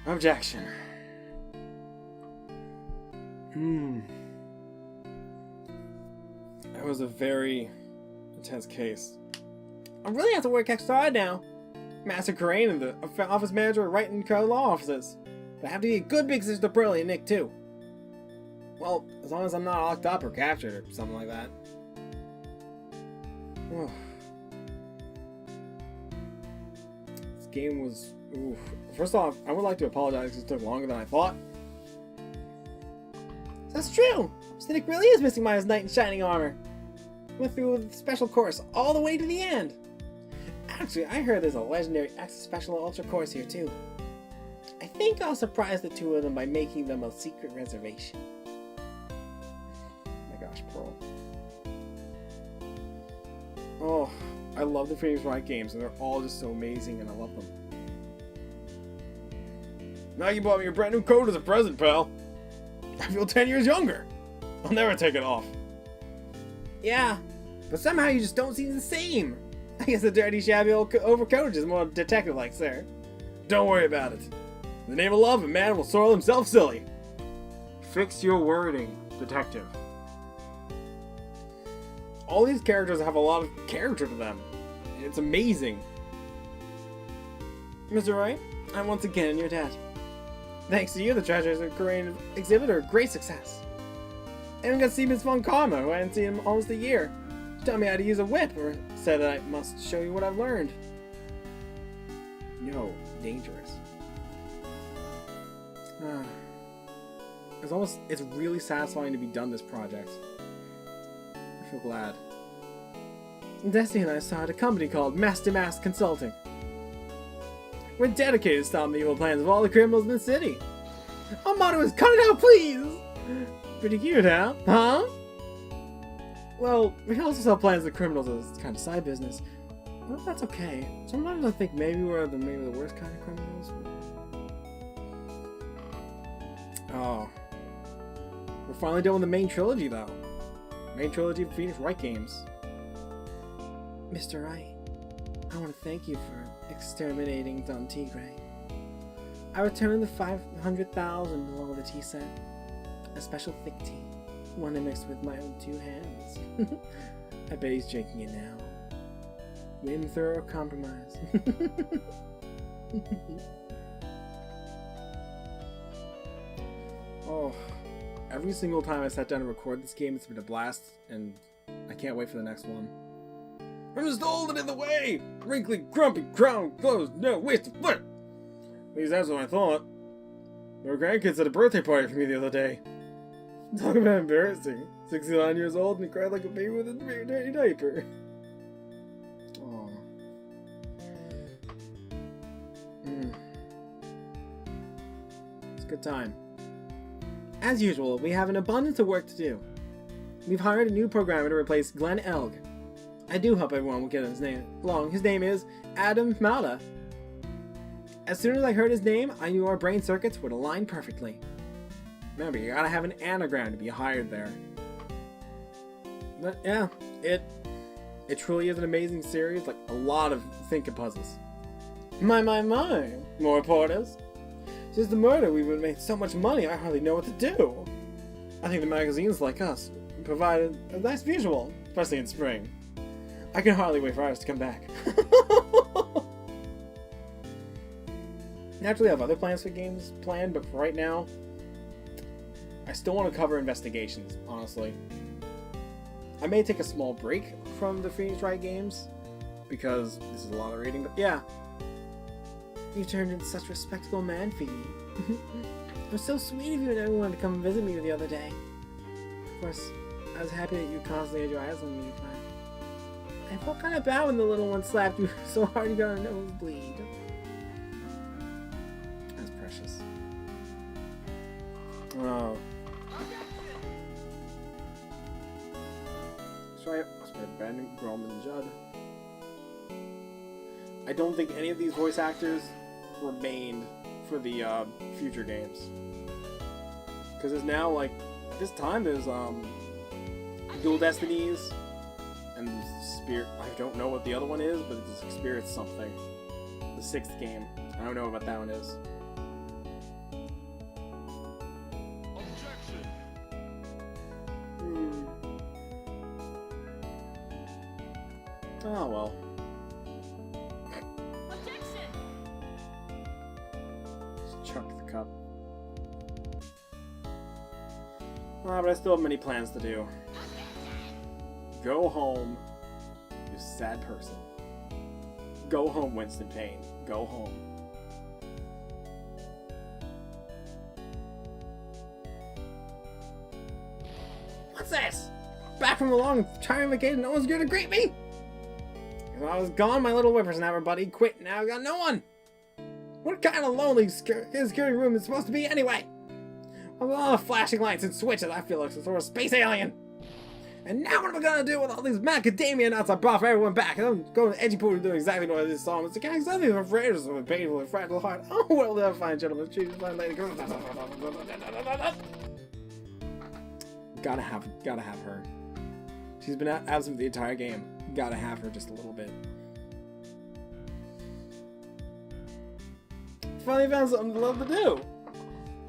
Objection. That was a very intense case. I really have to work extra hard now. Master Crane and the office manager are Wright and Co. law offices. But I have to be a good big sister to Pearly and Nick, too. Well, as long as I'm not locked up or captured or something like that. This game was... Oof. First off, I would like to apologize because it took longer than I thought. That's true! Nick really is missing Maya's knight in shining armor. Went through a special course all the way to the end. Actually, I heard there's a legendary extra special ultra course here too. I think I'll surprise the 2 of them by making them a secret reservation. Oh my gosh, Pearl. Oh, I love the previous Wright games, and they're all just so amazing, and I love them. Now you bought me a brand new coat as a present, pal. I feel 10 years younger. I'll never take it off. Yeah, but somehow you just don't seem the same. I guess the dirty, shabby old overcoat is more detective-like, sir. Don't worry about it. In the name of love, a man will soil himself silly. Fix your wording, detective. All these characters have a lot of character to them. It's amazing. Mr. Wright, I'm once again in your debt. Thanks to you, the Treasures of Korean exhibit are a great success. I even got to see Miss Von Karma, who I hadn't seen in almost a year. She taught me how to use a whip, or said that I must show you what I've learned. No, dangerous. It's really satisfying to be done this project. I feel glad. Destiny and I started a company called Master Mask Consulting. We're dedicated to stopping the evil plans of all the criminals in the city. Our motto is cut it out, please! Pretty cute, huh? Well, we can also sell plans to criminals as kind of side business. Well, that's okay. Sometimes I think maybe we're maybe the worst kind of criminals. Oh. We're finally done with the main trilogy, though. Main trilogy of Phoenix Wright games. Mr. Wright, I want to thank you for exterminating Don Tigre. I returned the 500,000 along with the tea set. A special thick tea. One I mixed with my own 2 hands. I bet he's drinking it now. We didn't throw a compromise. Oh, every single time I sat down to record this game, it's been a blast, and I can't wait for the next one. I'm just old and in the way! Wrinkly, grumpy, crown, clothes, no wasted foot! At least that's what I thought. There were grandkids at a birthday party for me the other day. Talk about embarrassing. 69 years old and he cried like a baby with a dirty diaper. Aww. It's a good time. As usual, we have an abundance of work to do. We've hired a new programmer to replace Glenn Elg. I do hope everyone will get his name long. His name is Adam Malta. As soon as I heard his name, I knew our brain circuits would align perfectly. Remember, you gotta have an anagram to be hired there. But yeah, it truly is an amazing series, like a lot of thinking puzzles. My, more reporters. Since the murder, we would have made so much money, I hardly know what to do. I think the magazines like us provide a nice visual, especially in spring. I can hardly wait for ours to come back. Naturally, I have other plans for games planned, but for right now, I still want to cover investigations, honestly. I may take a small break from the Phoenix Wright games, because this is a lot of reading, but yeah. You turned into such a respectable man, Phoebe. It was so sweet of you and everyone to come visit me the other day. Of course, I was happy that you constantly had your eyes on me, but I felt kind of bad when the little one slapped you so hard you got a nosebleed. That's precious. Oh. Sorry, Ben, Grom, and Judd. I don't think any of these voice actors remained for the future games. Because there's now, like, this time there's Dual Destinies and Spirit. I don't know what the other one is, but it's Spirit something. The 6th game. I don't know what that one is. Oh well. Objection. Just chuck the cup. But I still have many plans to do. Go home, you sad person. Go home, Winston Payne. Go home. What's this? Back from a long time vacation, no one's gonna greet me? If I was gone, my little whippersnapper buddy quit, now I got no one. What kind of lonely security room is supposed to be anyway? With all the flashing lights and switches, I feel like some sort of space alien. And now what am I gonna do with all these macadamia nuts I brought for everyone back? And I'm going to edgy poo to do exactly what I just saw. It's like, exactly I'm afraid of a painful and fragile heart. Oh, well, they'll find gentlemen. Jesus, fine lady. Gotta have her. She's been absent the entire game. Gotta have her just a little bit. Finally found something to love to do.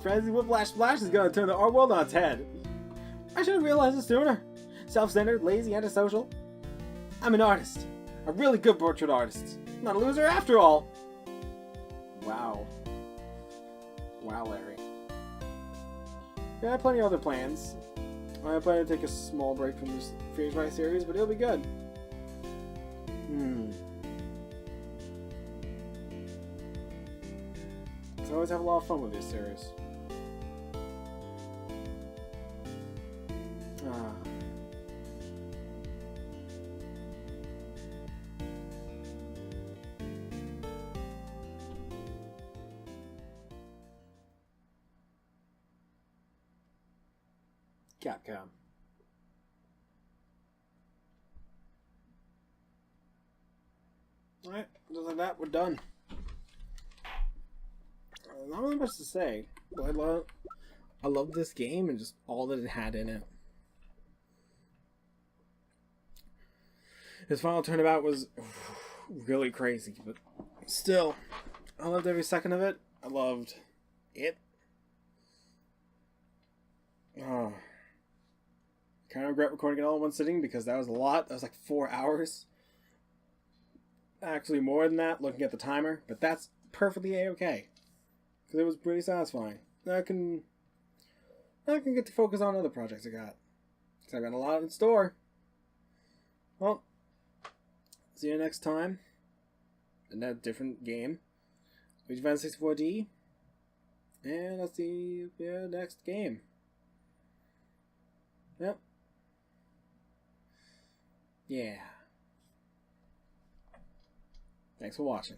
Frenzy Whiplash Splash is gonna turn the art world on its head. I should have realized it sooner. Self-centered, lazy, antisocial. I'm an artist. A really good portrait artist. Not a loser after all. Wow. Wow, Larry. Yeah, I have plenty of other plans. I plan to take a small break from this Freeze Wright series, but it'll be good. I always have a lot of fun with this series. Capcom. Alright, just like that, we're done. Not really much to say, but I love this game and just all that it had in it. His final turnabout was really crazy, but still, I loved every second of it. I loved it. Oh. Kind of regret recording it all in one sitting because that was a lot. That was like 4 hours. Actually more than that, looking at the timer, but that's perfectly a-okay. Because it was pretty satisfying. Now I can get to focus on other projects I got. Because I got a lot in store. Well, see you next time. In a different game. Luigi Fan 64D. And I'll see you next game. Yep. Yeah. Thanks for watching.